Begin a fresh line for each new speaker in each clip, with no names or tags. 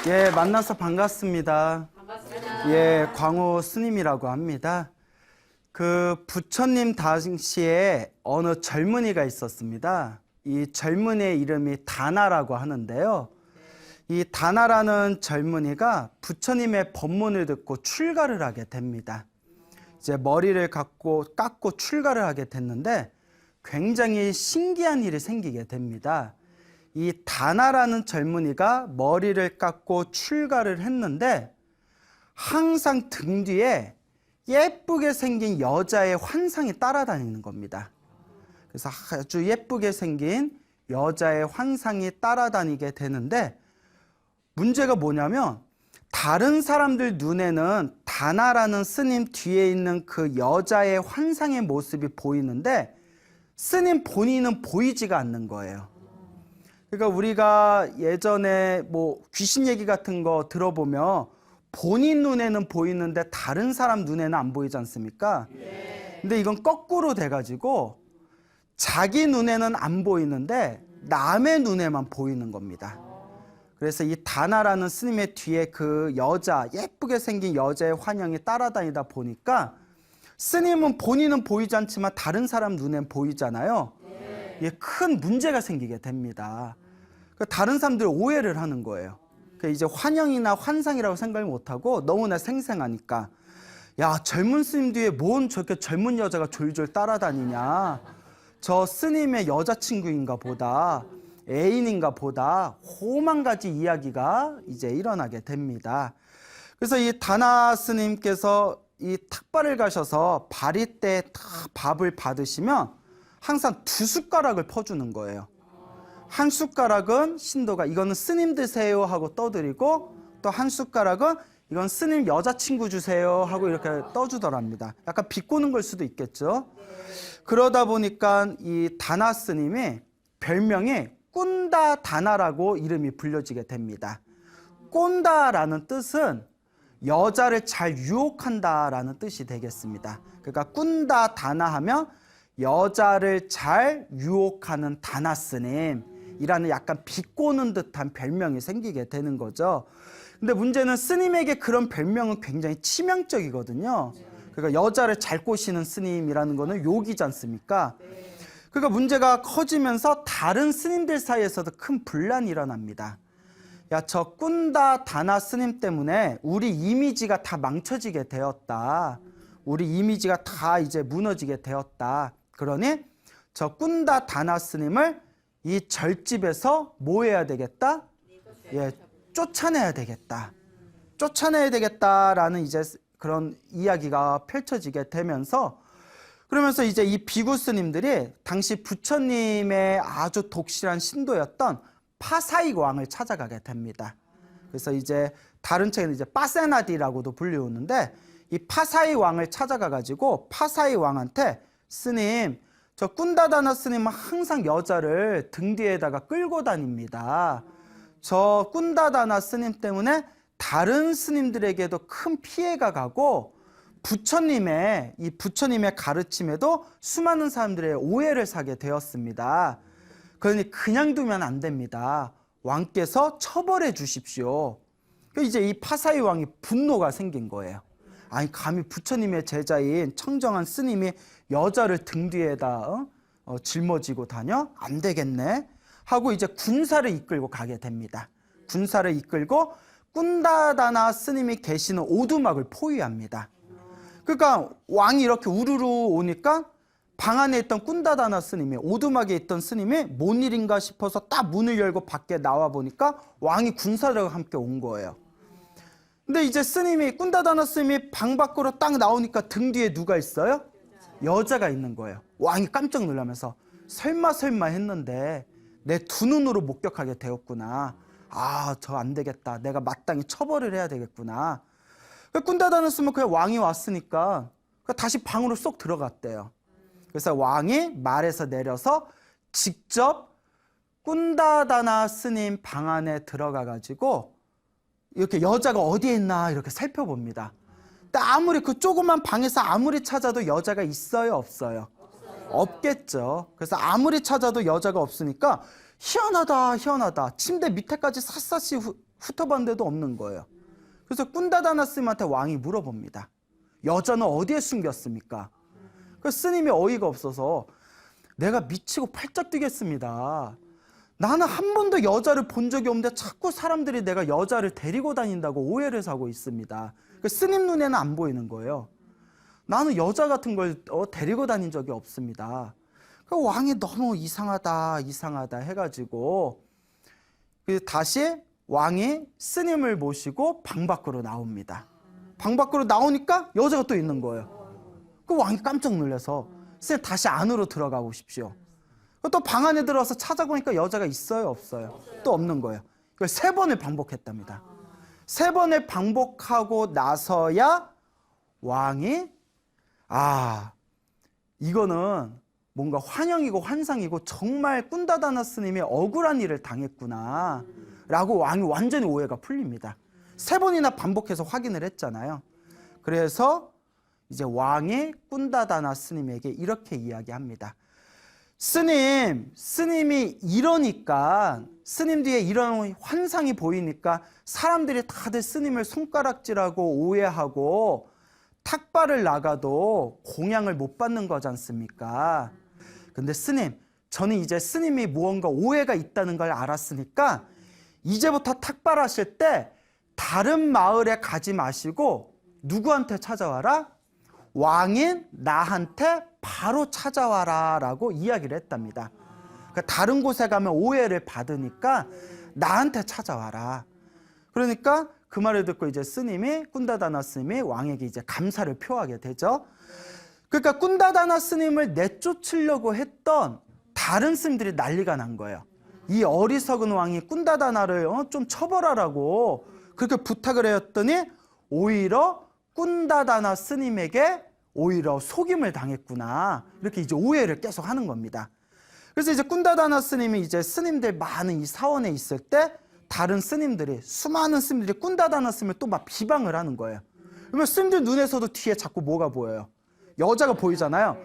예, 만나서 반갑습니다.
반갑습니다.
예, 광호 스님이라고 합니다. 그 부처님 당시에 어느 젊은이가 있었습니다. 이 젊은이의 이름이 다나라고 하는데요. 이 다나라는 젊은이가 부처님의 법문을 듣고 출가를 하게 됩니다. 이제 머리를 깎고 출가를 하게 됐는데 굉장히 신기한 일이 생기게 됩니다. 이 다나라는 젊은이가 머리를 깎고 출가를 했는데 항상 등 뒤에 예쁘게 생긴 여자의 환상이 따라다니는 겁니다. 그래서 아주 예쁘게 생긴 여자의 환상이 따라다니게 되는데 문제가 뭐냐면 다른 사람들 눈에는 다나라는 스님 뒤에 있는 그 여자의 환상의 모습이 보이는데 스님 본인은 보이지가 않는 거예요. 그러니까 우리가 예전에 뭐 귀신 얘기 같은 거 들어보면 본인 눈에는 보이는데 다른 사람 눈에는 안 보이지 않습니까? 근데 이건 거꾸로 돼가지고 자기 눈에는 안 보이는데 남의 눈에만 보이는 겁니다. 그래서 이 다나라는 스님의 뒤에 그 여자, 예쁘게 생긴 여자의 환영이 따라다니다 보니까 스님은 본인은 보이지 않지만 다른 사람 눈엔 보이잖아요. 이게 큰 문제가 생기게 됩니다. 다른 사람들이 오해를 하는 거예요. 이제 환영이나 환상이라고 생각을 못하고 너무나 생생하니까 야, 젊은 스님 뒤에 뭔 저렇게 젊은 여자가 졸졸 따라다니냐, 저 스님의 여자친구인가 보다, 애인인가 보다, 오만 가지 이야기가 이제 일어나게 됩니다. 그래서 이 다나 스님께서 이 탁발을 가셔서 바리 때 밥을 받으시면 항상 2숟가락을 퍼주는 거예요. 한 숟가락은 신도가 이거는 스님 드세요 하고 떠드리고, 또 한 숟가락은 이건 스님 여자친구 주세요 하고 이렇게 떠주더랍니다. 약간 비꼬는 걸 수도 있겠죠. 그러다 보니까 이 다나 스님이 별명이 꾼다 다나라고 이름이 불려지게 됩니다. 꼰다라는 뜻은 여자를 잘 유혹한다라는 뜻이 되겠습니다. 그러니까 꾼다 다나 하면 여자를 잘 유혹하는 다나 스님이라는 약간 비꼬는 듯한 별명이 생기게 되는 거죠. 근데 문제는 스님에게 그런 별명은 굉장히 치명적이거든요. 그러니까 여자를 잘 꼬시는 스님이라는 거는 욕이지 않습니까? 그러니까 문제가 커지면서 다른 스님들 사이에서도 큰 분란이 일어납니다. 야, 저 꾼다 다나 스님 때문에 우리 이미지가 다 망쳐지게 되었다. 우리 이미지가 다 이제 무너지게 되었다. 그러니 저 꾼다 다나 스님을 이 절집에서 뭐 해야 되겠다? 예, 쫓아내야 되겠다. 쫓아내야 되겠다라는 이제 그런 이야기가 펼쳐지게 되면서, 그러면서 이제 이 비구 스님들이 당시 부처님의 아주 독실한 신도였던 파사익 왕을 찾아가게 됩니다. 그래서 이제 다른 책에는 이제 빠세나디라고도 불리우는데 이 파사익 왕을 찾아가 가지고 파사익 왕한테 스님, 저 꾼다다나 스님은 항상 여자를 등 뒤에다가 끌고 다닙니다. 저 꾼다다나 스님 때문에 다른 스님들에게도 큰 피해가 가고 부처님의 가르침에도 수많은 사람들의 오해를 사게 되었습니다. 그러니 그냥 두면 안 됩니다. 왕께서 처벌해 주십시오. 이제 이 파사이 왕이 분노가 생긴 거예요. 아니, 감히 부처님의 제자인 청정한 스님이 여자를 등 뒤에다 짊어지고 다녀? 안 되겠네 하고 이제 군사를 이끌고 가게 됩니다. 군사를 이끌고 꾼다다나 스님이 계시는 오두막을 포위합니다. 그러니까 왕이 이렇게 우르르 오니까 방 안에 있던 꾼다다나 스님이, 오두막에 있던 스님이 뭔 일인가 싶어서 딱 문을 열고 밖에 나와 보니까 왕이 군사들과 함께 온 거예요. 근데 이제 스님이, 꾼다다나 스님이 방 밖으로 딱 나오니까 등 뒤에 누가 있어요? 여자가 있는 거예요. 왕이 깜짝 놀라면서 설마 했는데 내 두 눈으로 목격하게 되었구나. 아, 저 안 되겠다. 내가 마땅히 처벌을 해야 되겠구나. 꾼다다나 스님은 그냥 왕이 왔으니까 다시 방으로 쏙 들어갔대요. 그래서 왕이 말에서 내려서 직접 꾼다다나 스님 방 안에 들어가 가지고 이렇게 여자가 어디에 있나 이렇게 살펴봅니다. 근데 아무리 그 조그만 방에서 아무리 찾아도 여자가 있어요, 없어요? 없겠죠. 그래서 아무리 찾아도 여자가 없으니까 희한하다. 침대 밑에까지 샅샅이 훑어봤는데도 없는 거예요. 그래서 꾼다다나 스님한테 왕이 물어봅니다. 여자는 어디에 숨겼습니까? 그 스님이 어이가 없어서 내가 미치고 팔짝 뛰겠습니다. 나는 한 번도 여자를 본 적이 없는데 자꾸 사람들이 내가 여자를 데리고 다닌다고 오해를 사고 있습니다. 그 스님 눈에는 안 보이는 거예요. 나는 여자 같은 걸 데리고 다닌 적이 없습니다. 그 왕이 너무 이상하다 해가지고 다시 왕이 스님을 모시고 방 밖으로 나옵니다. 방 밖으로 나오니까 여자가 또 있는 거예요. 그 왕이 깜짝 놀라서 스님 다시 안으로 들어가 보십시오. 또 방 안에 들어와서 찾아보니까 여자가 있어요, 없어요? 또 없는 거예요. 이걸 3번을 반복했답니다. 3번을 반복하고 나서야 왕이 이거는 뭔가 환영이고 환상이고 정말 꾼다다나 스님이 억울한 일을 당했구나 라고 왕이 완전히 오해가 풀립니다. 3번이나 반복해서 확인을 했잖아요. 그래서 이제 왕이 꾼다다나 스님에게 이렇게 이야기합니다. 스님이 이러니까, 스님 뒤에 이런 환상이 보이니까 사람들이 다들 스님을 손가락질하고 오해하고 탁발을 나가도 공양을 못 받는 거지 않습니까? 근데 스님, 저는 이제 스님이 무언가 오해가 있다는 걸 알았으니까 이제부터 탁발하실 때 다른 마을에 가지 마시고 누구한테 찾아와라? 왕인 나한테 바로 찾아와라 라고 이야기를 했답니다. 그러니까 다른 곳에 가면 오해를 받으니까 나한테 찾아와라. 그러니까 그 말을 듣고 이제 스님이, 꾼다다나 스님이 왕에게 이제 감사를 표하게 되죠. 그러니까 꾼다다나 스님을 내쫓으려고 했던 다른 스님들이 난리가 난 거예요. 이 어리석은 왕이 꾼다다나를 좀 처벌하라고 그렇게 부탁을 했더니 오히려 꾼다다나 스님에게 오히려 속임을 당했구나. 이렇게 이제 오해를 계속 하는 겁니다. 그래서 이제 꾼다다나 스님이 이제 스님들 많은 이 사원에 있을 때 다른 스님들이, 수많은 스님들이 꾼다다나 스님을 또 막 비방을 하는 거예요. 그러면 스님들 눈에서도 뒤에 자꾸 뭐가 보여요? 여자가 보이잖아요.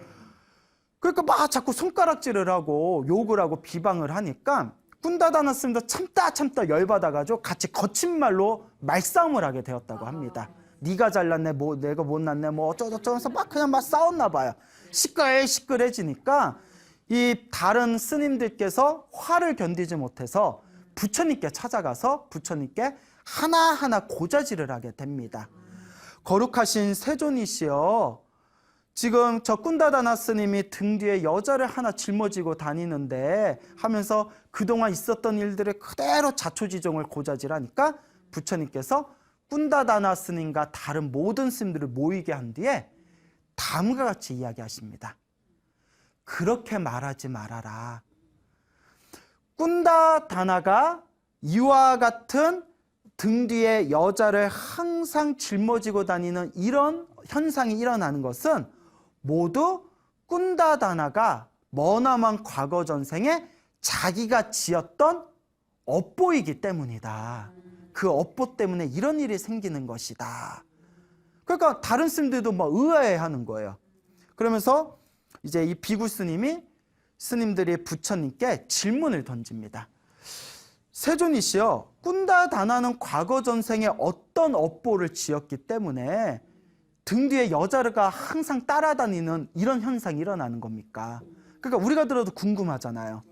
그러니까 막 자꾸 손가락질을 하고 욕을 하고 비방을 하니까 꾼다다나 스님도 참다 열받아가지고 같이 거친 말로 말싸움을 하게 되었다고 합니다. 네가 잘났네, 뭐 내가 못났네, 뭐 어쩌고저쩌고 해서 막 그냥 막 싸웠나 봐요. 시끌시끌해지니까 이 다른 스님들께서 화를 견디지 못해서 부처님께 찾아가서 부처님께 하나하나 고자질을 하게 됩니다. 거룩하신 세존이시여, 지금 저 꾼다다나 스님이 등 뒤에 여자를 하나 짊어지고 다니는데 하면서 그동안 있었던 일들을 그대로 자초지종을 고자질하니까 부처님께서 꾼다다나 스님과 다른 모든 스님들을 모이게 한 뒤에 다음과 같이 이야기하십니다. 그렇게 말하지 말아라. 꾼다다나가 이와 같은 등 뒤에 여자를 항상 짊어지고 다니는 이런 현상이 일어나는 것은 모두 꾼다다나가 머나먼 과거 전생에 자기가 지었던 업보이기 때문이다. 그 업보 때문에 이런 일이 생기는 것이다. 그러니까 다른 스님들도 막 의아해하는 거예요. 그러면서 이제 이 비구 스님들이 부처님께 질문을 던집니다. 세존이시여, 꾼다다나는 과거 전생에 어떤 업보를 지었기 때문에 등 뒤에 여자가 항상 따라다니는 이런 현상이 일어나는 겁니까? 그러니까 우리가 들어도 궁금하잖아요.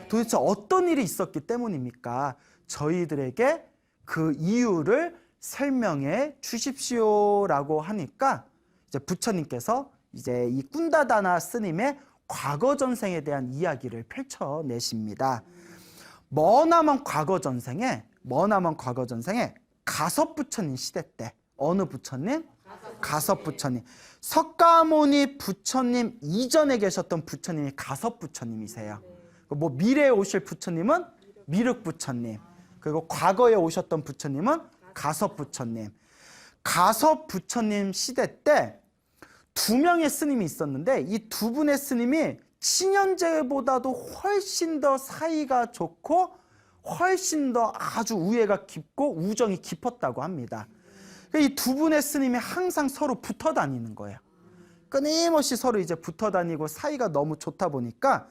도대체 어떤 일이 있었기 때문입니까? 저희들에게 그 이유를 설명해 주십시오라고 하니까 이제 부처님께서 이제 이 꾼다다나 스님의 과거 전생에 대한 이야기를 펼쳐내십니다. 머나먼 과거 전생에 가섭 부처님 시대 때, 어느 부처님? 가섭 부처님. 석가모니 부처님 이전에 계셨던 부처님이 가섭 부처님이세요. 뭐 미래에 오실 부처님은 미륵 부처님, 그리고 과거에 오셨던 부처님은 가섭 부처님. 가섭 부처님 시대 때 2명의 스님이 있었는데 이 2분의 스님이 친현제보다도 훨씬 더 사이가 좋고 훨씬 더 아주 우애가 깊고 우정이 깊었다고 합니다. 이 2분의 스님이 항상 서로 붙어 다니는 거예요. 끊임없이 서로 이제 붙어 다니고 사이가 너무 좋다 보니까,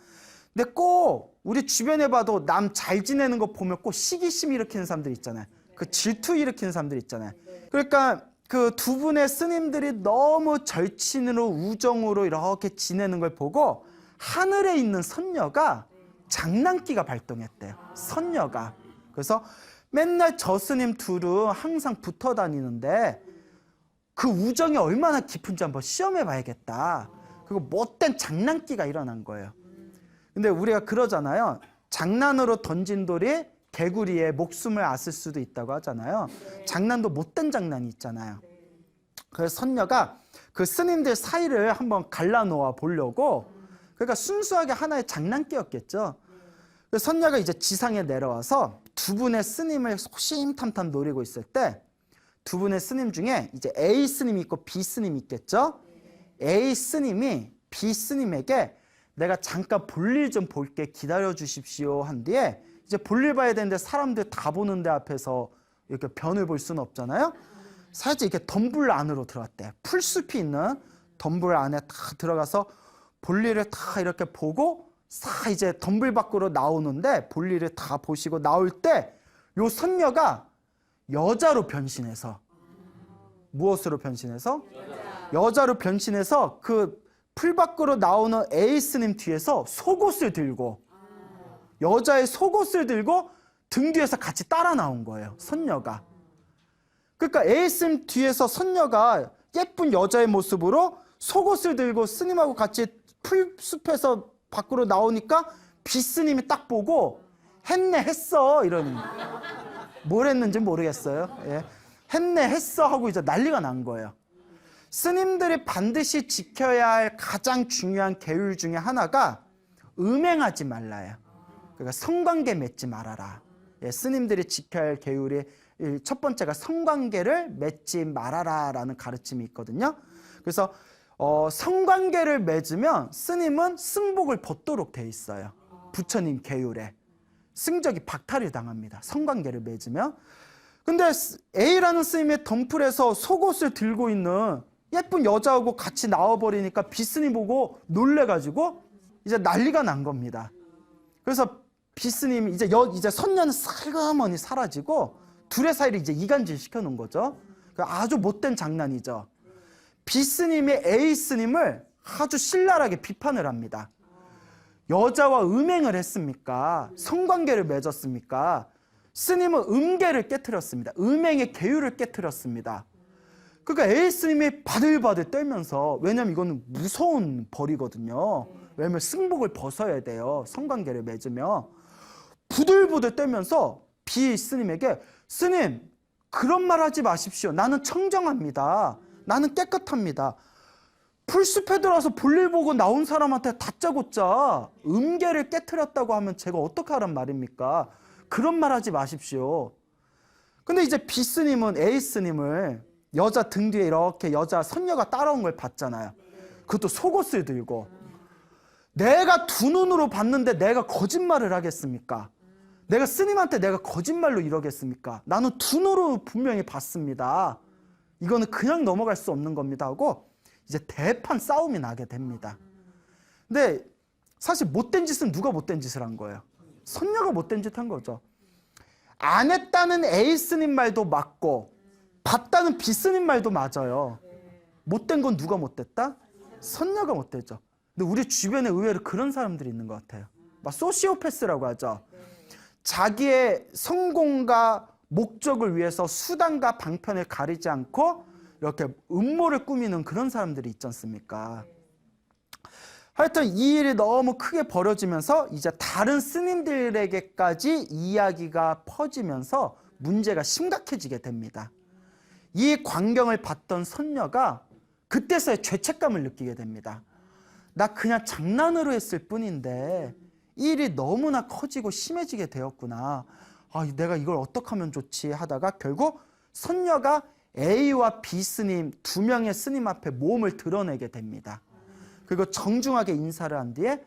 근데 꼭 우리 주변에 봐도 남 잘 지내는 거 보면 꼭 시기심 일으키는 사람들 있잖아요. 그 질투 일으키는 사람들 있잖아요. 그러니까 그 두 분의 스님들이 너무 절친으로 우정으로 이렇게 지내는 걸 보고 하늘에 있는 선녀가 장난기가 발동했대요. 선녀가. 그래서 맨날 저 스님 둘은 항상 붙어 다니는데 그 우정이 얼마나 깊은지 한번 시험해 봐야겠다. 그리고 못된 장난기가 일어난 거예요. 근데 우리가 그러잖아요. 장난으로 던진 돌이 개구리의 목숨을 앗을 수도 있다고 하잖아요. 장난도 못된 장난이 있잖아요. 그래서 선녀가 그 스님들 사이를 한번 갈라놓아 보려고, 그러니까 순수하게 하나의 장난기였겠죠. 그래서 선녀가 이제 지상에 내려와서 두 분의 스님을 호심탐탐 노리고 있을 때 두 분의 스님 중에 이제 A 스님이 있고 B 스님이 있겠죠. A 스님이 B 스님에게 내가 잠깐 볼일 좀 볼게, 기다려 주십시오 한 뒤에, 이제 볼일 봐야 되는데 사람들 다 보는데 앞에서 이렇게 변을 볼 수는 없잖아요. 살짝 이렇게 덤불 안으로 들어갔대. 풀숲이 있는 덤불 안에 다 들어가서 볼일을 다 이렇게 보고 싹 이제 덤불 밖으로 나오는데, 볼일을 다 보시고 나올 때 요 선녀가 여자로 변신해서, 무엇으로 변신해서? 여자로 변신해서 그 풀 밖으로 나오는 A 스님 뒤에서 속옷을 들고, 여자의 속옷을 들고 등 뒤에서 같이 따라 나온 거예요, 선녀가. 그러니까 A 스님 뒤에서 선녀가 예쁜 여자의 모습으로 속옷을 들고 스님하고 같이 풀숲에서 밖으로 나오니까 B 스님이 딱 보고 했네 했어 이러는, 뭘 했는지 모르겠어요. 예. 했네 했어 하고 이제 난리가 난 거예요. 스님들이 반드시 지켜야 할 가장 중요한 계율 중에 하나가 음행하지 말라예요. 그러니까 성관계 맺지 말아라. 예, 스님들이 지켜야 할 계율이 첫 번째가 성관계를 맺지 말아라라는 가르침이 있거든요. 그래서 성관계를 맺으면 스님은 승복을 벗도록 돼 있어요. 부처님 계율에 승적이 박탈을 당합니다, 성관계를 맺으면. 근데 A라는 스님의 덤풀에서 속옷을 들고 있는 예쁜 여자하고 같이 나와버리니까 B 스님 보고 놀래가지고 이제 난리가 난 겁니다. 그래서 B 스님이 이제 선녀는 살그머니 사라지고 둘의 사이를 이제 이간질 시켜놓은 거죠. 아주 못된 장난이죠. B 스님이 A 스님을 아주 신랄하게 비판을 합니다. 여자와 음행을 했습니까? 성관계를 맺었습니까? 스님은 음계를 깨트렸습니다. 음행의 계율을 깨트렸습니다. 그러니까 A 스님이 바들바들 떨면서, 왜냐면 이거는 무서운 벌이거든요. 왜냐면 승복을 벗어야 돼요, 성관계를 맺으면. 부들부들 떨면서 B 스님에게, 스님 그런 말 하지 마십시오. 나는 청정합니다. 나는 깨끗합니다. 풀숲에 들어와서 볼일 보고 나온 사람한테 다짜고짜 음계를 깨트렸다고 하면 제가 어떻게 하란 말입니까? 그런 말 하지 마십시오. 근데 이제 B 스님은 A 스님을 여자 등 뒤에 이렇게 여자 선녀가 따라온 걸 봤잖아요. 그것도 속옷을 들고. 내가 두 눈으로 봤는데 내가 거짓말을 하겠습니까? 내가 스님한테 내가 거짓말로 이러겠습니까? 나는 두 눈으로 분명히 봤습니다. 이거는 그냥 넘어갈 수 없는 겁니다 하고 이제 대판 싸움이 나게 됩니다. 근데 사실 못된 짓은 누가 못된 짓을 한 거예요? 선녀가 못된 짓 한 거죠. 안 했다는 A 스님 말도 맞고 봤다는 B 스님 말도 맞아요. 못된 건 누가 못됐다? 선녀가 못됐죠. 근데 우리 주변에 의외로 그런 사람들이 있는 것 같아요. 막 소시오패스라고 하죠. 자기의 성공과 목적을 위해서 수단과 방편을 가리지 않고 이렇게 음모를 꾸미는 그런 사람들이 있지 않습니까? 하여튼 이 일이 너무 크게 벌어지면서 이제 다른 스님들에게까지 이야기가 퍼지면서 문제가 심각해지게 됩니다. 이 광경을 봤던 선녀가 그때서야 죄책감을 느끼게 됩니다. 나 그냥 장난으로 했을 뿐인데 이 일이 너무나 커지고 심해지게 되었구나. 내가 이걸 어떻게 하면 좋지 하다가 결국 선녀가 A와 B 스님 두 명의 스님 앞에 몸을 드러내게 됩니다. 그리고 정중하게 인사를 한 뒤에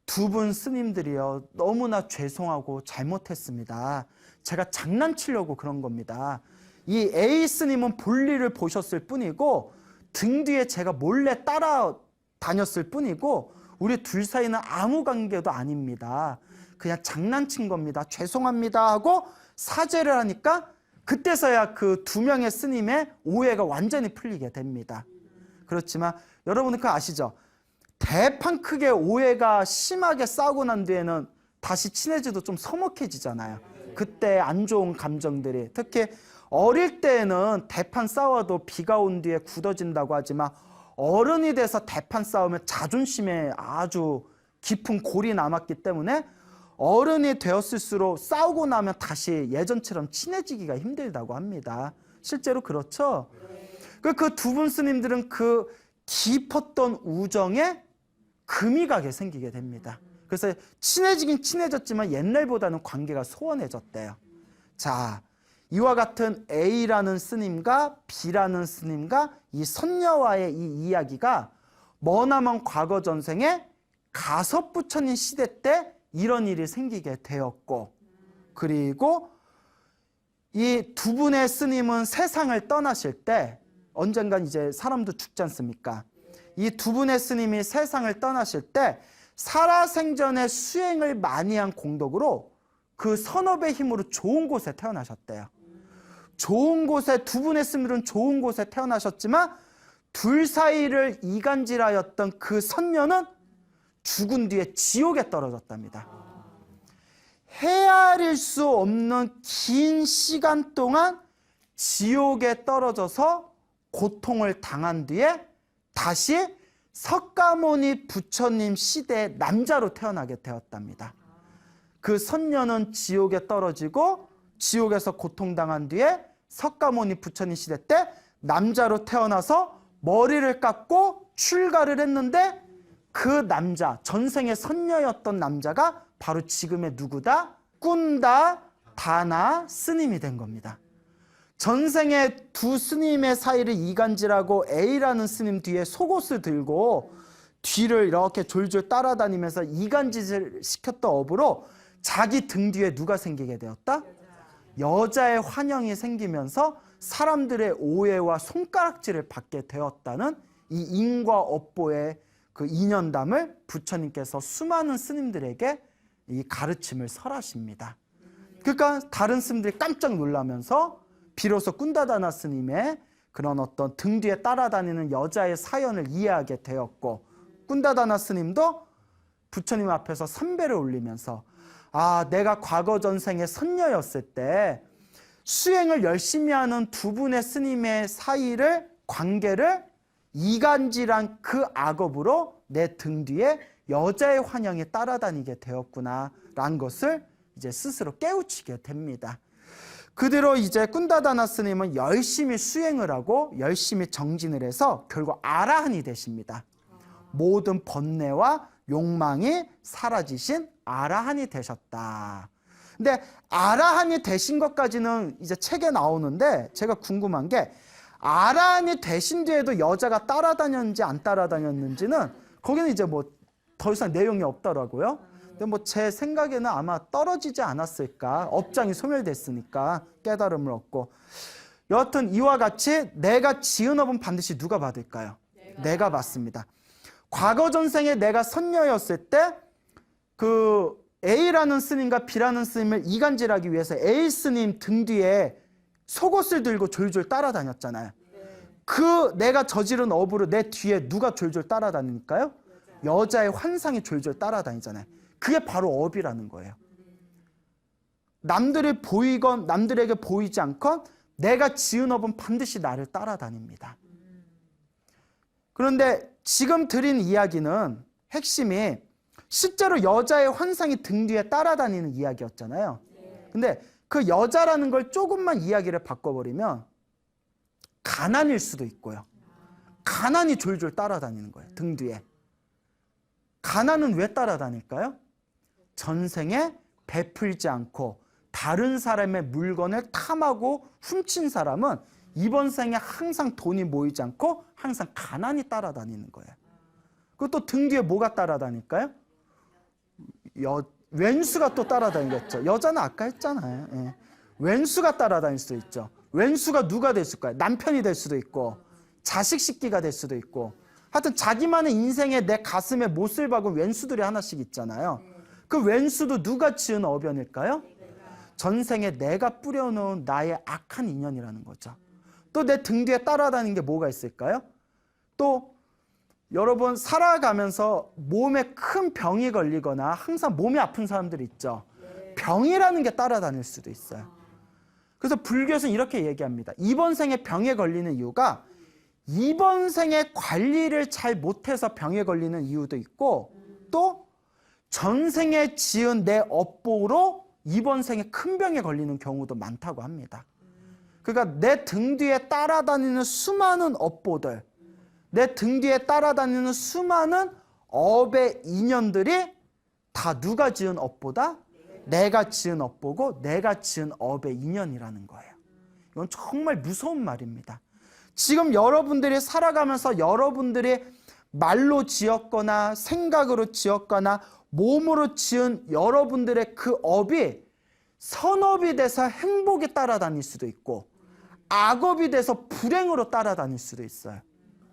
두 분 스님들이요, 너무나 죄송하고 잘못했습니다. 제가 장난치려고 그런 겁니다. 이 A 스님은 볼일을 보셨을 뿐이고 등 뒤에 제가 몰래 따라다녔을 뿐이고 우리 둘 사이는 아무 관계도 아닙니다. 그냥 장난친 겁니다. 죄송합니다 하고 사죄를 하니까 그때서야 그 두 명의 스님의 오해가 완전히 풀리게 됩니다. 그렇지만 여러분은 그거 아시죠? 대판 크게 오해가 심하게 싸우고 난 뒤에는 다시 친해져도 좀 서먹해지잖아요. 그때 안 좋은 감정들이. 특히 어릴 때에는 대판 싸워도 비가 온 뒤에 굳어진다고 하지만 어른이 돼서 대판 싸우면 자존심에 아주 깊은 골이 남았기 때문에 어른이 되었을수록 싸우고 나면 다시 예전처럼 친해지기가 힘들다고 합니다. 실제로 그렇죠? 그 두 분 스님들은 그 깊었던 우정에 금이 가게 생기게 됩니다. 그래서 친해지긴 친해졌지만 옛날보다는 관계가 소원해졌대요. 자, 이와 같은 A라는 스님과 B라는 스님과 이 선녀와의 이 이야기가 머나먼 과거 전생에 가섭부처님 시대 때 이런 일이 생기게 되었고, 그리고 이 두 분의 스님은 세상을 떠나실 때 언젠간 이제 사람도 죽지 않습니까? 이 두 분의 스님이 세상을 떠나실 때 살아생전에 수행을 많이 한 공덕으로 그 선업의 힘으로 좋은 곳에 태어나셨대요. 좋은 곳에, 두 분의 스님들은 좋은 곳에 태어나셨지만 둘 사이를 이간질하였던 그 선녀는 죽은 뒤에 지옥에 떨어졌답니다. 헤아릴 수 없는 긴 시간 동안 지옥에 떨어져서 고통을 당한 뒤에 다시 석가모니 부처님 시대의 남자로 태어나게 되었답니다. 그 선녀는 지옥에 떨어지고 지옥에서 고통당한 뒤에 석가모니 부처님 시대 때 남자로 태어나서 머리를 깎고 출가를 했는데 그 남자, 전생의 선녀였던 남자가 바로 지금의 누구다? 꾼다 다나 스님이 된 겁니다. 전생에 두 스님의 사이를 이간질하고 A라는 스님 뒤에 속옷을 들고 뒤를 이렇게 졸졸 따라다니면서 이간질을 시켰던 업으로 자기 등 뒤에 누가 생기게 되었다? 여자의 환영이 생기면서 사람들의 오해와 손가락질을 받게 되었다는 이 인과 업보의 그 인연담을 부처님께서 수많은 스님들에게 이 가르침을 설하십니다. 그러니까 다른 스님들이 깜짝 놀라면서 비로소 꾼다다나 스님의 그런 어떤 등 뒤에 따라다니는 여자의 사연을 이해하게 되었고, 꾼다다나 스님도 부처님 앞에서 삼배를 올리면서 아, 내가 과거 전생의 선녀였을 때 수행을 열심히 하는 두 분의 스님의 사이를, 관계를 이간질한 그 악업으로 내 등 뒤에 여자의 환영이 따라다니게 되었구나라는 것을 이제 스스로 깨우치게 됩니다. 그대로 이제 꾼다다나 스님은 열심히 수행을 하고 열심히 정진을 해서 결국 아라한이 되십니다. 모든 번뇌와 욕망이 사라지신 아라한이 되셨다. 근데 아라한이 되신 것까지는 이제 책에 나오는데 제가 궁금한 게 아라한이 되신 뒤에도 여자가 따라다녔는지 안 따라다녔는지는 거기는 이제 뭐 더 이상 내용이 없더라고요. 근데 뭐 제 생각에는 아마 떨어지지 않았을까. 업장이 소멸됐으니까 깨달음을 얻고. 여하튼 이와 같이 내가 지은 업은 반드시 누가 받을까요? 내가 받습니다. 과거 전생에 내가 선녀였을 때 그 A라는 스님과 B라는 스님을 이간질하기 위해서 A 스님 등 뒤에 속옷을 들고 졸졸 따라다녔잖아요. 그 내가 저지른 업으로 내 뒤에 누가 졸졸 따라다니니까요? 여자의 환상이 졸졸 따라다니잖아요. 그게 바로 업이라는 거예요. 남들이 보이건 남들에게 보이지 않건 내가 지은 업은 반드시 나를 따라다닙니다. 그런데 지금 드린 이야기는 핵심이 실제로 여자의 환상이 등 뒤에 따라다니는 이야기였잖아요. 근데 그 여자라는 걸 조금만 이야기를 바꿔버리면 가난일 수도 있고요. 가난이 졸졸 따라다니는 거예요. 등 뒤에. 가난은 왜 따라다닐까요? 전생에 베풀지 않고 다른 사람의 물건을 탐하고 훔친 사람은 이번 생에 항상 돈이 모이지 않고 항상 가난이 따라다니는 거예요. 그리고 또 등 뒤에 뭐가 따라다닐까요? 왼수가 또 따라다니겠죠. 여자는 아까 했잖아요. 예. 왼수가 따라다닐 수도 있죠. 왼수가 누가 될 수도 있을까요? 남편이 될 수도 있고 자식 식기가 될 수도 있고 하여튼 자기만의 인생에 내 가슴에 못을 박은 왼수들이 하나씩 있잖아요. 그 왼수도 누가 지은 어변일까요? 전생에 내가 뿌려놓은 나의 악한 인연이라는 거죠. 또 내 등 뒤에 따라다니는 게 뭐가 있을까요? 또 여러분 살아가면서 몸에 큰 병이 걸리거나 항상 몸이 아픈 사람들 있죠. 병이라는 게 따라다닐 수도 있어요. 그래서 불교에서는 이렇게 얘기합니다. 이번 생에 병에 걸리는 이유가 이번 생에 관리를 잘 못해서 병에 걸리는 이유도 있고 또 전생에 지은 내 업보로 이번 생에 큰 병에 걸리는 경우도 많다고 합니다. 그러니까 내 등 뒤에 따라다니는 수많은 업보들, 내 등 뒤에 따라다니는 수많은 업의 인연들이 다 누가 지은 업보다? 내가 지은 업보고 내가 지은 업의 인연이라는 거예요. 이건 정말 무서운 말입니다. 지금 여러분들이 살아가면서 여러분들이 말로 지었거나 생각으로 지었거나 몸으로 지은 여러분들의 그 업이 선업이 돼서 행복이 따라다닐 수도 있고 악업이 돼서 불행으로 따라다닐 수도 있어요.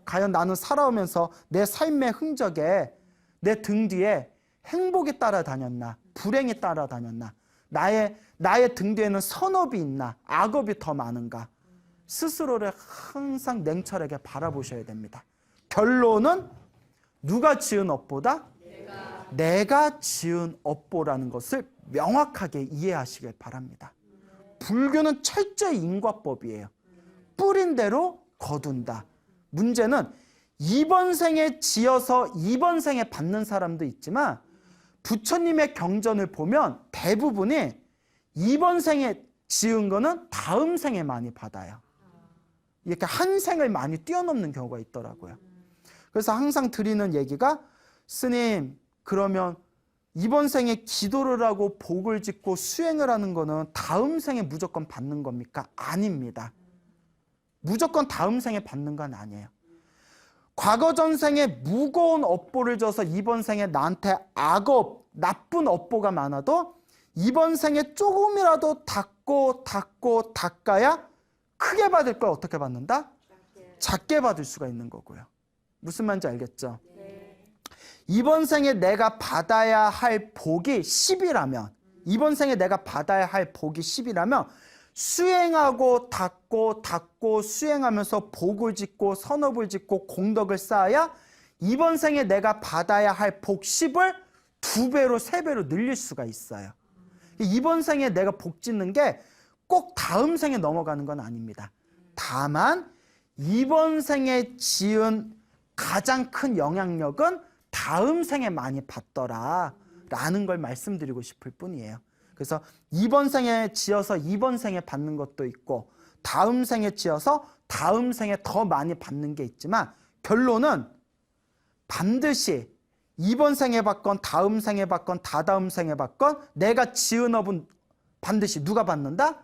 과연 나는 살아오면서 내 삶의 흔적에 내 등 뒤에 행복이 따라다녔나 불행이 따라다녔나 나의 등 뒤에는 선업이 있나 악업이 더 많은가 스스로를 항상 냉철하게 바라보셔야 됩니다. 결론은 누가 지은 업보다 내가 지은 업보라는 것을 명확하게 이해하시길 바랍니다. 불교는 철저히 인과법이에요. 뿌린 대로 거둔다. 문제는 이번 생에 지어서 이번 생에 받는 사람도 있지만 부처님의 경전을 보면 대부분이 이번 생에 지은 거는 다음 생에 많이 받아요. 이렇게 한 생을 많이 뛰어넘는 경우가 있더라고요. 그래서 항상 드리는 얘기가 스님 그러면 이번 생에 기도를 하고 복을 짓고 수행을 하는 거는 다음 생에 무조건 받는 겁니까? 아닙니다. 무조건 다음 생에 받는 건 아니에요. 과거 전생에 무거운 업보를 줘서 이번 생에 나한테 악업, 나쁜 업보가 많아도 이번 생에 조금이라도 닦아야 크게 받을 걸 어떻게 받는다? 작게 받을 수가 있는 거고요. 무슨 말인지 알겠죠? 이번 생에 내가 받아야 할 복이 10이라면 이번 생에 내가 받아야 할 복이 10이라면 수행하고 닦고 수행하면서 복을 짓고 선업을 짓고 공덕을 쌓아야 이번 생에 내가 받아야 할 복 10을 2배로 3배로 늘릴 수가 있어요. 이번 생에 내가 복 짓는 게 꼭 다음 생에 넘어가는 건 아닙니다. 다만 이번 생에 지은 가장 큰 영향력은 다음 생에 많이 받더라 라는 걸 말씀드리고 싶을 뿐이에요. 그래서 이번 생에 지어서 이번 생에 받는 것도 있고 다음 생에 지어서 다음 생에 더 많이 받는 게 있지만 결론은 반드시 이번 생에 받건 다음 생에 받건 다다음 생에 받건 내가 지은 업은 반드시 누가 받는다?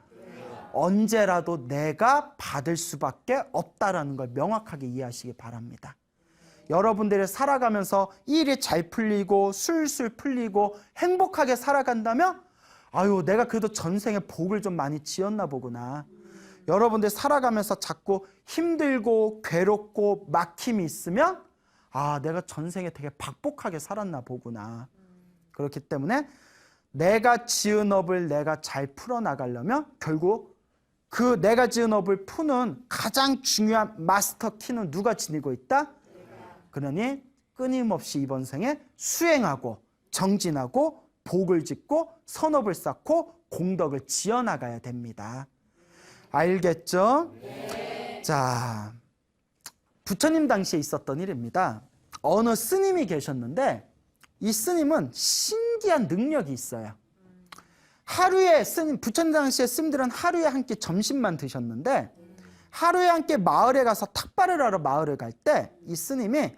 언제라도 내가 받을 수밖에 없다라는 걸 명확하게 이해하시기 바랍니다. 여러분들이 살아가면서 일이 잘 풀리고 술술 풀리고 행복하게 살아간다면 아유 내가 그래도 전생에 복을 좀 많이 지었나 보구나. 여러분들 살아가면서 자꾸 힘들고 괴롭고 막힘이 있으면 아 내가 전생에 되게 박복하게 살았나 보구나. 그렇기 때문에 내가 지은 업을 내가 잘 풀어나가려면 결국 그 내가 지은 업을 푸는 가장 중요한 마스터 키는 누가 지니고 있다? 그러니 끊임없이 이번 생에 수행하고 정진하고 복을 짓고 선업을 쌓고 공덕을 지어나가야 됩니다. 알겠죠? 네. 자, 부처님 당시에 있었던 일입니다. 어느 스님이 계셨는데 이 스님은 신기한 능력이 있어요. 하루에 부처님 당시에 스님들은 하루에 한 끼 점심만 드셨는데 하루에 한 끼 마을에 가서 탁발을 하러 마을을 갈 때 이 스님이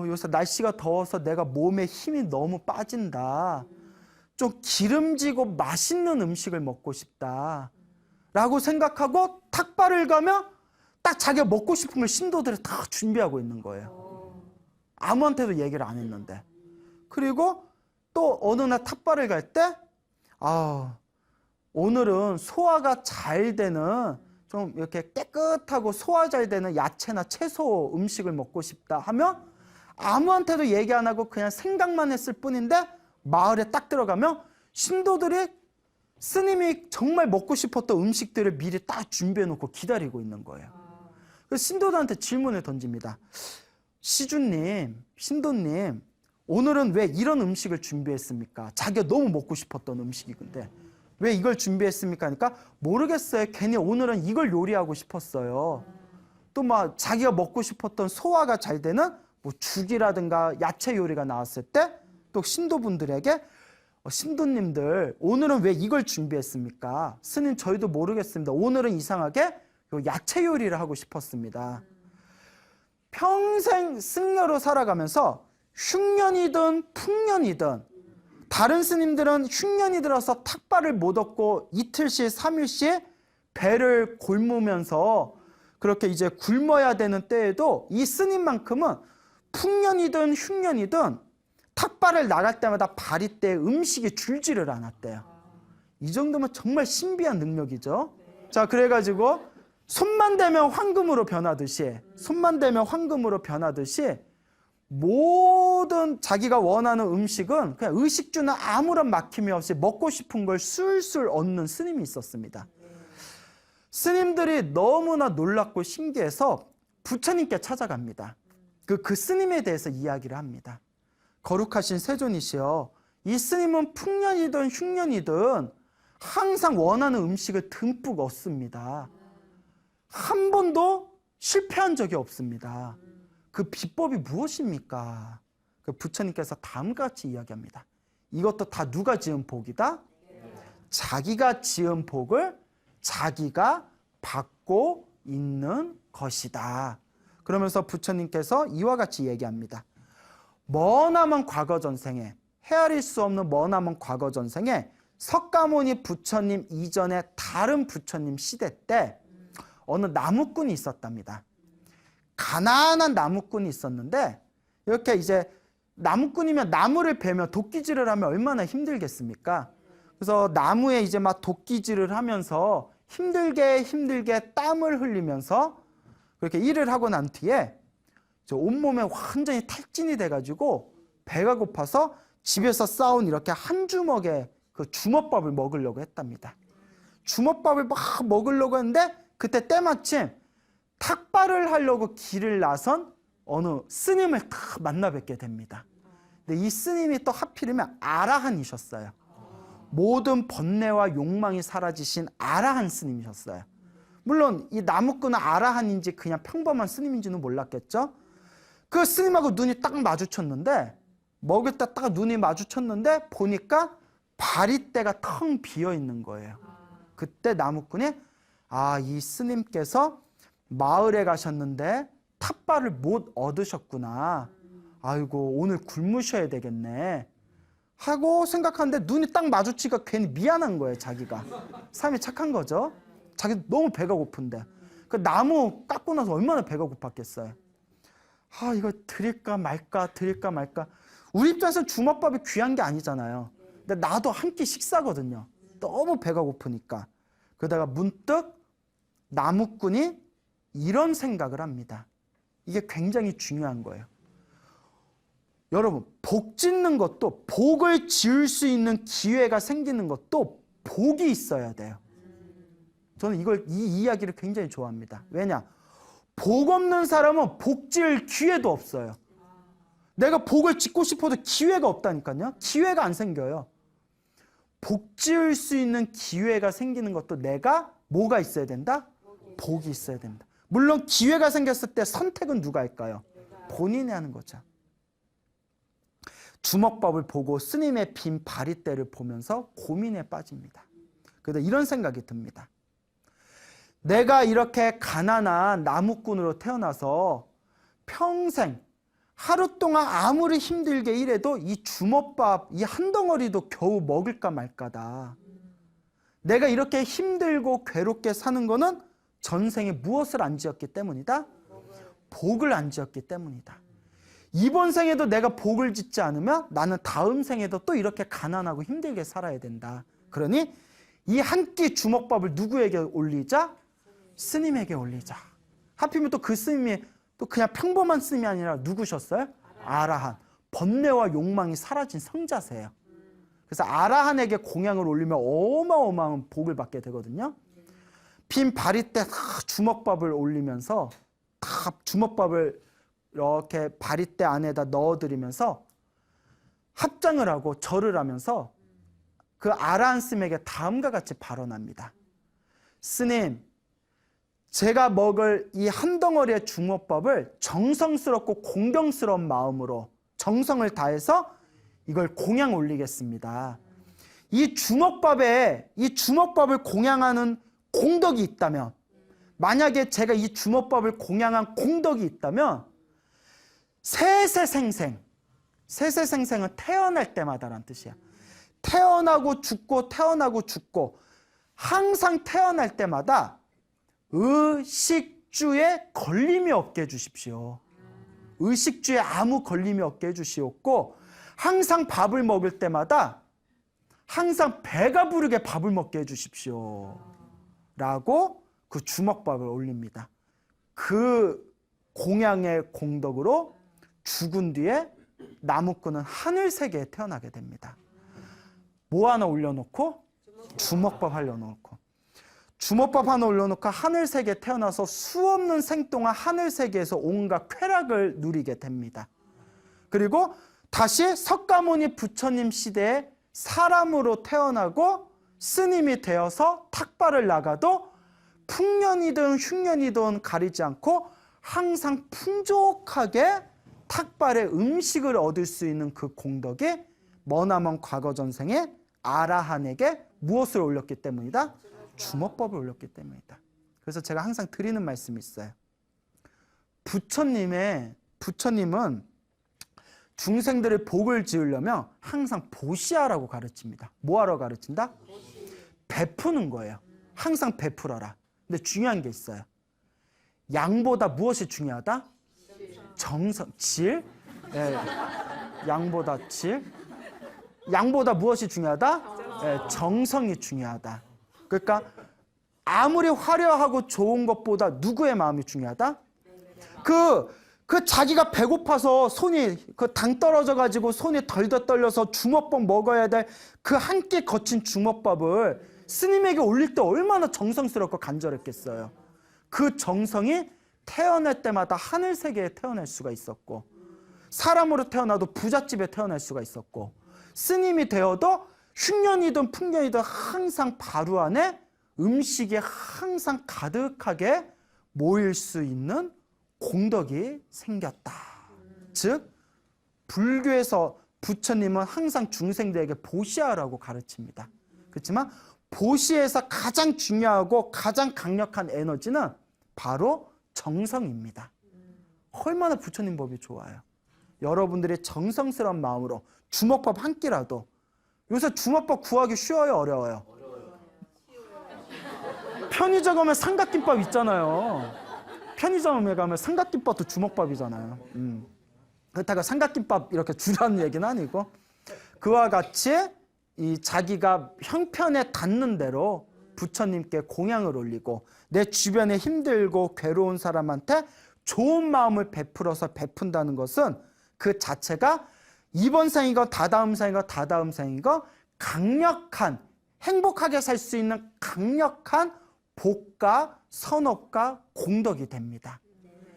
요새 날씨가 더워서 내가 몸에 힘이 너무 빠진다. 좀 기름지고 맛있는 음식을 먹고 싶다. 라고 생각하고 탁발을 가면 딱 자기가 먹고 싶은 걸 신도들이 다 준비하고 있는 거예요. 아무한테도 얘기를 안 했는데. 그리고 또 어느 날 탁발을 갈 때 오늘은 소화가 잘 되는 좀 이렇게 깨끗하고 소화 잘 되는 야채나 채소 음식을 먹고 싶다 하면 아무한테도 얘기 안 하고 그냥 생각만 했을 뿐인데 마을에 딱 들어가면 신도들이 스님이 정말 먹고 싶었던 음식들을 미리 딱 준비해 놓고 기다리고 있는 거예요. 그래서 신도들한테 질문을 던집니다. 시주님, 신도님, 오늘은 왜 이런 음식을 준비했습니까? 자기가 너무 먹고 싶었던 음식인데 왜 이걸 준비했습니까? 하니까 모르겠어요. 괜히 오늘은 이걸 요리하고 싶었어요. 또 막 자기가 먹고 싶었던 소화가 잘 되는 뭐 죽이라든가 야채 요리가 나왔을 때 또 신도분들에게 신도님들 오늘은 왜 이걸 준비했습니까? 스님 저희도 모르겠습니다. 오늘은 이상하게 요 야채 요리를 하고 싶었습니다. 평생 승려로 살아가면서 흉년이든 풍년이든 다른 스님들은 흉년이 들어서 탁발을 못 얻고 이틀씩 3일씩 배를 골무면서 그렇게 이제 굶어야 되는 때에도 이 스님만큼은 풍년이든 흉년이든 탁발을 나갈 때마다 바리떼 음식이 줄지를 않았대요. 이 정도면 정말 신비한 능력이죠. 자, 그래가지고 손만 대면 황금으로 변하듯이 모든 자기가 원하는 음식은 그냥 의식주는 아무런 막힘이 없이 먹고 싶은 걸 술술 얻는 스님이 있었습니다. 스님들이 너무나 놀랍고 신기해서 부처님께 찾아갑니다. 그 스님에 대해서 이야기를 합니다. 거룩하신 세존이시여, 이 스님은 풍년이든 흉년이든 항상 원하는 음식을 듬뿍 얻습니다. 한 번도 실패한 적이 없습니다. 그 비법이 무엇입니까? 그 부처님께서 다음과 같이 이야기합니다. 이것도 다 누가 지은 복이다? 자기가 지은 복을 자기가 받고 있는 것이다. 그러면서 부처님께서 이와 같이 얘기합니다. 머나먼 과거 전생에, 헤아릴 수 없는 머나먼 과거 전생에 석가모니 부처님 이전에 다른 부처님 시대 때 어느 나무꾼이 있었답니다. 가난한 나무꾼이 있었는데 이렇게 이제 나무꾼이면 나무를 베며 도끼질을 하면 얼마나 힘들겠습니까? 그래서 나무에 이제 막 도끼질을 하면서 힘들게 땀을 흘리면서 그렇게 일을 하고 난 뒤에 온몸에 완전히 탈진이 돼가지고 배가 고파서 집에서 싸온 이렇게 한 주먹의 그 주먹밥을 먹으려고 했답니다. 주먹밥을 막 먹으려고 했는데 그때 때마침 탁발을 하려고 길을 나선 어느 스님을 딱 만나 뵙게 됩니다. 근데 이 스님이 또 하필이면 아라한이셨어요. 모든 번뇌와 욕망이 사라지신 아라한 스님이셨어요. 물론 이 나무꾼은 아라한인지 그냥 평범한 스님인지는 몰랐겠죠. 그 스님하고 눈이 딱 마주쳤는데 먹을 때 딱 눈이 마주쳤는데 보니까 바리떼가 텅 비어 있는 거예요. 그때 나무꾼이 이 스님께서 마을에 가셨는데 탑발을 못 얻으셨구나. 아이고 오늘 굶으셔야 되겠네 하고 생각하는데 눈이 딱 마주치니까 괜히 미안한 거예요. 자기가 사람이 착한 거죠. 자기 너무 배가 고픈데 그 나무 깎고 나서 얼마나 배가 고팠겠어요. 이거 드릴까 말까. 우리 입장에서는 주먹밥이 귀한 게 아니잖아요. 근데 나도 한 끼 식사거든요. 너무 배가 고프니까. 그러다가 문득 나무꾼이 이런 생각을 합니다. 이게 굉장히 중요한 거예요. 여러분, 복 짓는 것도, 복을 지을 수 있는 기회가 생기는 것도 복이 있어야 돼요. 저는 이 이야기를 굉장히 좋아합니다. 왜냐? 복 없는 사람은 복 지을 기회도 없어요. 내가 복을 짓고 싶어도 기회가 없다니까요. 기회가 안 생겨요. 복 지을 수 있는 기회가 생기는 것도 내가 뭐가 있어야 된다? 복이 있어야 된다. 물론 기회가 생겼을 때 선택은 누가 할까요? 본인이 하는 거죠. 주먹밥을 보고 스님의 빈 바리떼를 보면서 고민에 빠집니다. 그래서 이런 생각이 듭니다. 내가 이렇게 가난한 나무꾼으로 태어나서 평생 하루 동안 아무리 힘들게 일해도 이 주먹밥 이 한 덩어리도 겨우 먹을까 말까다. 내가 이렇게 힘들고 괴롭게 사는 거는 전생에 무엇을 안 지었기 때문이다? 복을 안 지었기 때문이다. 이번 생에도 내가 복을 짓지 않으면 나는 다음 생에도 또 이렇게 가난하고 힘들게 살아야 된다. 그러니 이 한 끼 주먹밥을 누구에게 올리자? 스님에게 올리자. 하필이면 또 그 스님이 또 그냥 평범한 스님이 아니라 누구셨어요? 아라한. 번뇌와 욕망이 사라진 성자세요. 그래서 아라한에게 공양을 올리면 어마어마한 복을 받게 되거든요. 빈 바리떼 주먹밥을 올리면서 다 주먹밥을 이렇게 바리떼 안에다 넣어드리면서 합장을 하고 절을 하면서 그 아라한 스님에게 다음과 같이 발언합니다. 스님, 제가 먹을 이 한 덩어리의 주먹밥을 정성스럽고 공경스러운 마음으로 정성을 다해서 이걸 공양 올리겠습니다. 이 주먹밥을 공양하는 공덕이 있다면, 만약에 제가 이 주먹밥을 공양한 공덕이 있다면 세세생생은 태어날 때마다란 뜻이야. 태어나고 죽고 항상 태어날 때마다 의식주에 걸림이 없게 해주십시오. 의식주에 아무 걸림이 없게 해주시옵고, 항상 밥을 먹을 때마다 항상 배가 부르게 밥을 먹게 해주십시오 라고 그 주먹밥을 올립니다. 그 공양의 공덕으로 죽은 뒤에 나무꾼은 하늘세계에 태어나게 됩니다. 뭐 하나 올려놓고? 주먹밥 하나 올려놓고. 주먹밥 하나 올려놓고 하늘세계에 태어나서 수없는 생 동안 하늘세계에서 온갖 쾌락을 누리게 됩니다. 그리고 다시 석가모니 부처님 시대에 사람으로 태어나고 스님이 되어서 탁발을 나가도 풍년이든 흉년이든 가리지 않고 항상 풍족하게 탁발의 음식을 얻을 수 있는 그 공덕이 머나먼 과거 전생에 아라한에게 무엇을 올렸기 때문이다? 주먹밥을 올렸기 때문이다. 그래서 제가 항상 드리는 말씀이 있어요. 부처님은 중생들의 복을 지으려면 항상 보시하라고 가르칩니다. 뭐하러 가르친다? 베푸는 거예요. 항상 베풀어라. 근데 중요한 게 있어요. 양보다 무엇이 중요하다? 정성, 질? 예, 양보다 질? 양보다 무엇이 중요하다? 예, 정성이 중요하다. 그러니까 아무리 화려하고 좋은 것보다 누구의 마음이 중요하다? 그 자기가 배고파서 손이 그 당 떨어져 가지고 손이 덜덜 떨려서 주먹밥 먹어야 될 그 한 끼 거친 주먹밥을 스님에게 올릴 때 얼마나 정성스럽고 간절했겠어요. 그 정성이 태어날 때마다 하늘세계에 태어날 수가 있었고, 사람으로 태어나도 부잣집에 태어날 수가 있었고, 스님이 되어도 흉년이든 풍년이든 항상 바로 안에 음식이 항상 가득하게 모일 수 있는 공덕이 생겼다. 즉 불교에서 부처님은 항상 중생들에게 보시하라고 가르칩니다. 그렇지만 보시에서 가장 중요하고 가장 강력한 에너지는 바로 정성입니다. 얼마나 부처님 법이 좋아요. 여러분들이 정성스러운 마음으로 주먹밥 한 끼라도, 요새 주먹밥 구하기 쉬워요, 어려워요? 편의점 가면 삼각김밥 있잖아요. 편의점에 가면 삼각김밥도 주먹밥이잖아요. 그렇다고 삼각김밥 이렇게 주라는 얘기는 아니고, 그와 같이 이 자기가 형편에 닿는 대로 부처님께 공양을 올리고 내 주변에 힘들고 괴로운 사람한테 좋은 마음을 베풀어서 베푼다는 것은 그 자체가 이번 생이건 다다음 생이건 다다음 생이건 강력한, 행복하게 살 수 있는 강력한 복과 선업과 공덕이 됩니다.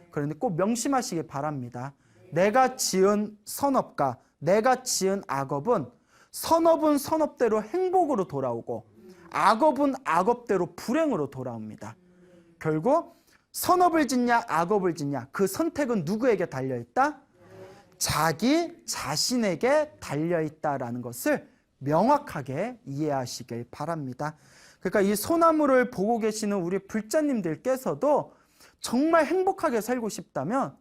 그런데 꼭 명심하시기 바랍니다. 내가 지은 선업과 내가 지은 악업은, 선업은 선업대로 행복으로 돌아오고 악업은 악업대로 불행으로 돌아옵니다. 결국 선업을 짓냐 악업을 짓냐, 그 선택은 누구에게 달려있다? 자기 자신에게 달려있다라는 것을 명확하게 이해하시길 바랍니다. 그러니까 이 소나무를 보고 계시는 우리 불자님들께서도 정말 행복하게 살고 싶다면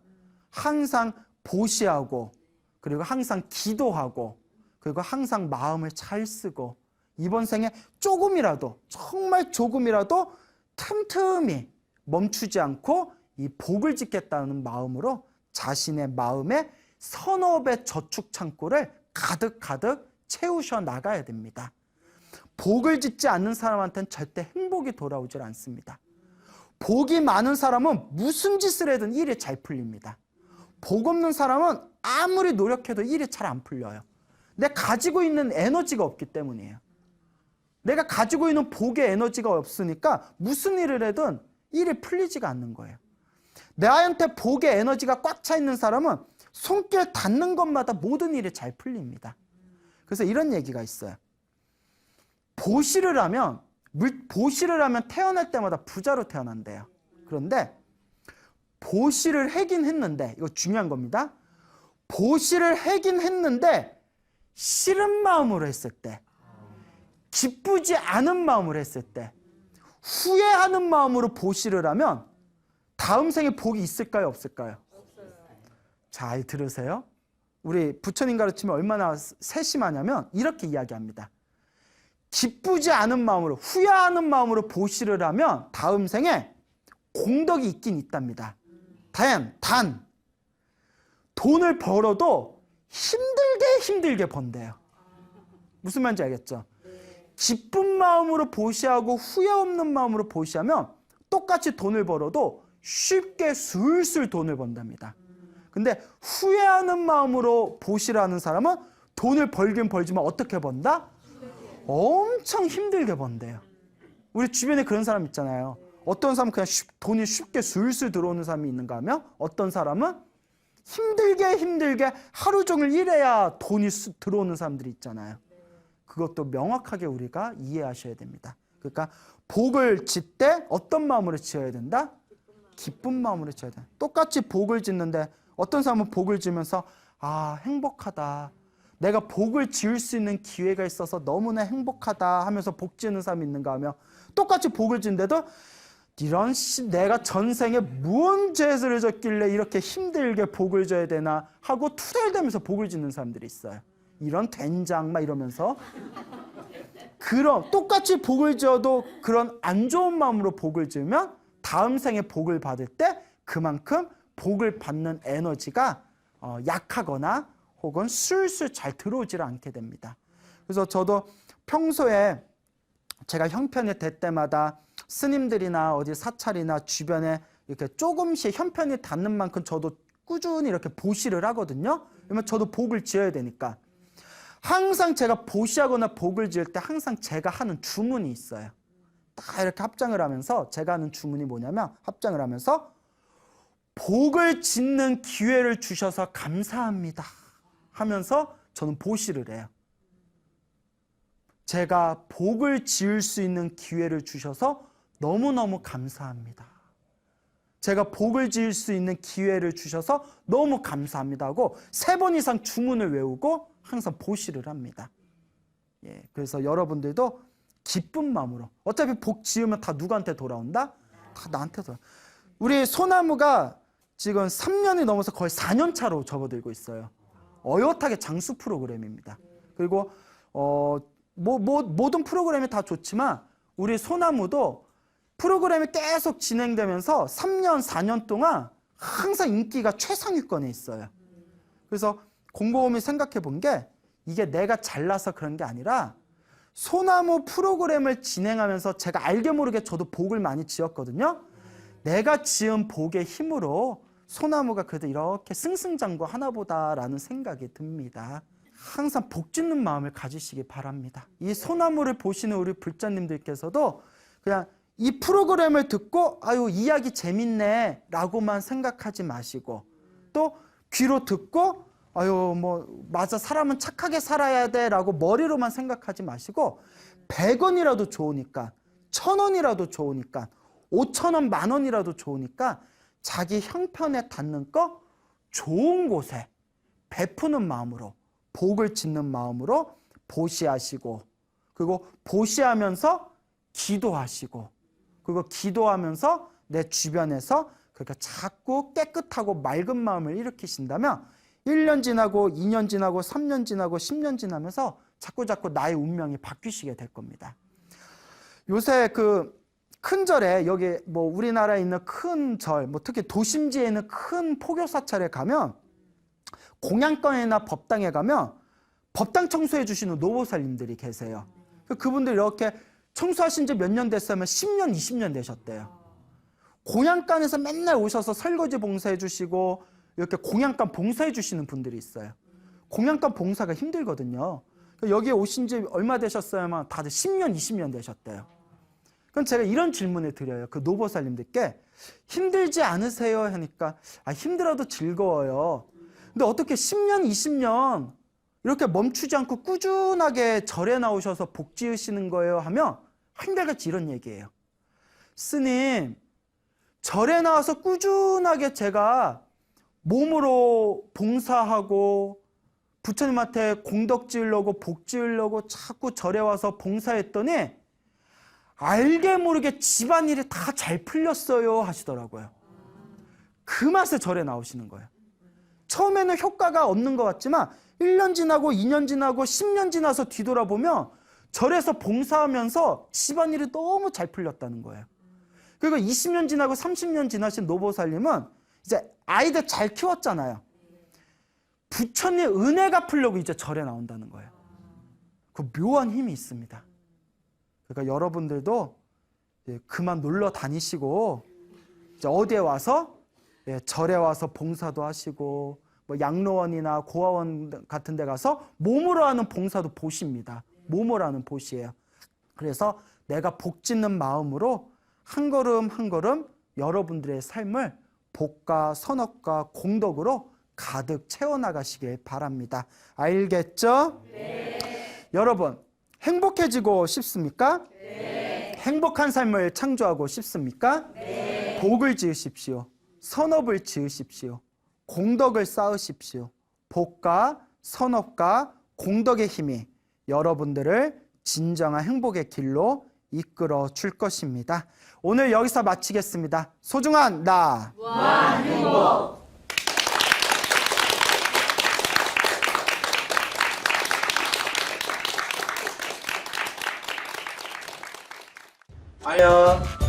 항상 보시하고, 그리고 항상 기도하고, 그리고 항상 마음을 잘 쓰고, 이번 생에 조금이라도, 정말 조금이라도 틈틈이 멈추지 않고 이 복을 짓겠다는 마음으로 자신의 마음에 선업의 저축 창고를 가득가득 채우셔 나가야 됩니다. 복을 짓지 않는 사람한테는 절대 행복이 돌아오질 않습니다. 복이 많은 사람은 무슨 짓을 해도 일이 잘 풀립니다. 복 없는 사람은 아무리 노력해도 일이 잘 안 풀려요. 내가 가지고 있는 에너지가 없기 때문이에요. 내가 가지고 있는 복의 에너지가 없으니까 무슨 일을 해든 일이 풀리지가 않는 거예요. 나한테 복의 에너지가 꽉 차 있는 사람은 손길 닿는 것마다 모든 일이 잘 풀립니다. 그래서 이런 얘기가 있어요. 보시를 하면 태어날 때마다 부자로 태어난대요. 그런데 보시를 하긴 했는데, 이거 중요한 겁니다. 보시를 하긴 했는데 싫은 마음으로 했을 때, 기쁘지 않은 마음으로 했을 때, 후회하는 마음으로 보시를 하면 다음 생에 복이 있을까요, 없을까요? 없어요. 잘 들으세요. 우리 부처님 가르침이 얼마나 세심하냐면 이렇게 이야기합니다. 기쁘지 않은 마음으로, 후회하는 마음으로 보시를 하면 다음 생에 공덕이 있긴 있답니다. 단 돈을 벌어도 힘들게 번대요. 무슨 말인지 알겠죠? 기쁜 마음으로 보시하고 후회 없는 마음으로 보시하면 똑같이 돈을 벌어도 쉽게 술술 돈을 번답니다. 근데 후회하는 마음으로 보시를 하는 사람은 돈을 벌긴 벌지만 어떻게 번다? 엄청 힘들게 번대요. 우리 주변에 그런 사람 있잖아요. 어떤 사람은 그냥 돈이 쉽게 술술 들어오는 사람이 있는가 하면 어떤 사람은 힘들게 하루 종일 일해야 돈이 들어오는 사람들이 있잖아요. 그것도 명확하게 우리가 이해하셔야 됩니다. 그러니까 복을 짓되 어떤 마음으로 지어야 된다? 기쁜 마음으로 지어야 된다. 똑같이 복을 짓는데 어떤 사람은 복을 지으면서 행복하다. 내가 복을 지을 수 있는 기회가 있어서 너무나 행복하다 하면서 복 지는 사람이 있는가 하면 똑같이 복을 짓는데도 이런 내가 전생에 무슨 죄를 졌길래 이렇게 힘들게 복을 져야 되나 하고 투덜대면서 복을 짓는 사람들이 있어요. 이런 된장 막 이러면서 그럼 똑같이 복을 지어도 그런 안 좋은 마음으로 복을 지으면 다음 생에 복을 받을 때 그만큼 복을 받는 에너지가 약하거나 혹은 술술 잘 들어오질 않게 됩니다. 그래서 저도 평소에 제가 형편이 될 때마다 스님들이나 어디 사찰이나 주변에 이렇게 조금씩 형편이 닿는 만큼 저도 꾸준히 이렇게 보시를 하거든요. 그러면 저도 복을 지어야 되니까. 항상 제가 보시하거나 복을 지을 때 항상 제가 하는 주문이 있어요. 다 이렇게 합장을 하면서 제가 하는 주문이 뭐냐면 합장을 하면서 복을 짓는 기회를 주셔서 감사합니다 하면서 저는 보시를 해요. 제가 복을 지을 수 있는 기회를 주셔서 너무너무 감사합니다. 제가 복을 지을 수 있는 기회를 주셔서 너무 감사합니다 하고 3번 이상 주문을 외우고 항상 보시를 합니다. 그래서 여러분들도 기쁜 마음으로, 어차피 복 지으면 다 누구한테 돌아온다? 다 나한테 돌아온다. 우리 소나무가 지금 3년이 넘어서 거의 4년 차로 접어들고 있어요. 어엿하게 장수 프로그램입니다. 그리고 모든 프로그램이 다 좋지만 우리 소나무도 프로그램이 계속 진행되면서 3년, 4년 동안 항상 인기가 최상위권에 있어요. 그래서 곰곰이 생각해 본 게 이게 내가 잘나서 그런 게 아니라 소나무 프로그램을 진행하면서 제가 알게 모르게 저도 복을 많이 지었거든요. 내가 지은 복의 힘으로 소나무가 그래도 이렇게 승승장구하나 보다라는 생각이 듭니다. 항상 복 짓는 마음을 가지시기 바랍니다. 이 소나무를 보시는 우리 불자님들께서도 그냥 이 프로그램을 듣고 이야기 재밌네 라고만 생각하지 마시고 또 귀로 듣고 맞아, 사람은 착하게 살아야 돼 라고 머리로만 생각하지 마시고 100원이라도 좋으니까 1000원이라도 좋으니까 5,000원, 10,000원이라도 좋으니까 자기 형편에 닿는 거 좋은 곳에 베푸는 마음으로 복을 짓는 마음으로 보시하시고 그리고 보시하면서 기도하시고 그리고 기도하면서 내 주변에서 그러니까 자꾸 깨끗하고 맑은 마음을 일으키신다면 1년 지나고 2년 지나고 3년 지나고 10년 지나면서 자꾸 나의 운명이 바뀌시게 될 겁니다. 요새 큰 절에 여기 우리나라에 있는 큰 절, 특히 도심지에 있는 큰 포교 사찰에 가면 공양권이나 법당에 가면 법당 청소해 주시는 노보살님들이 계세요. 그분들이 이렇게 청소하신 지 몇 년 됐으면 10년, 20년 되셨대요. 공양간에서 맨날 오셔서 설거지 봉사해 주시고 이렇게 공양간 봉사해 주시는 분들이 있어요. 공양감 봉사가 힘들거든요. 여기에 오신 지 얼마 되셨어야만 다들 10년, 20년 되셨대요. 그럼 제가 이런 질문을 드려요. 그 노보살님들께 힘들지 않으세요? 하니까 힘들어도 즐거워요. 근데 어떻게 10년, 20년 이렇게 멈추지 않고 꾸준하게 절에 나오셔서 복 지으시는 거예요? 하면 한결같이 이런 얘기예요. 스님, 절에 나와서 꾸준하게 제가 몸으로 봉사하고 부처님한테 공덕 지으려고 복 지으려고 자꾸 절에 와서 봉사했더니 알게 모르게 집안일이 다 잘 풀렸어요 하시더라고요. 그 맛에 절에 나오시는 거예요. 처음에는 효과가 없는 것 같지만 1년 지나고 2년 지나고 10년 지나서 뒤돌아보면 절에서 봉사하면서 집안일이 너무 잘 풀렸다는 거예요. 그리고 20년 지나고 30년 지나신 노보살님은 이제 아이들 잘 키웠잖아요. 부처님 은혜 갚으려고 이제 절에 나온다는 거예요. 그 묘한 힘이 있습니다. 그러니까 여러분들도 그만 놀러 다니시고 이제 어디에 와서 절에 와서 봉사도 하시고 뭐 양로원이나 고아원 같은 데 가서 몸으로 하는 봉사도 보십니다. 몸으로 하는 보시예요. 그래서 내가 복 짓는 마음으로 한 걸음 한 걸음 여러분들의 삶을 복과 선업과 공덕으로 가득 채워나가시길 바랍니다. 알겠죠? 네. 여러분 행복해지고 싶습니까? 네. 행복한 삶을 창조하고 싶습니까? 네. 복을 지으십시오. 선업을 지으십시오. 공덕을 쌓으십시오. 복과 선업과 공덕의 힘이 여러분들을 진정한 행복의 길로 이끌어 줄 것입니다. 오늘 여기서 마치겠습니다. 소중한 나 무한행복. 아야.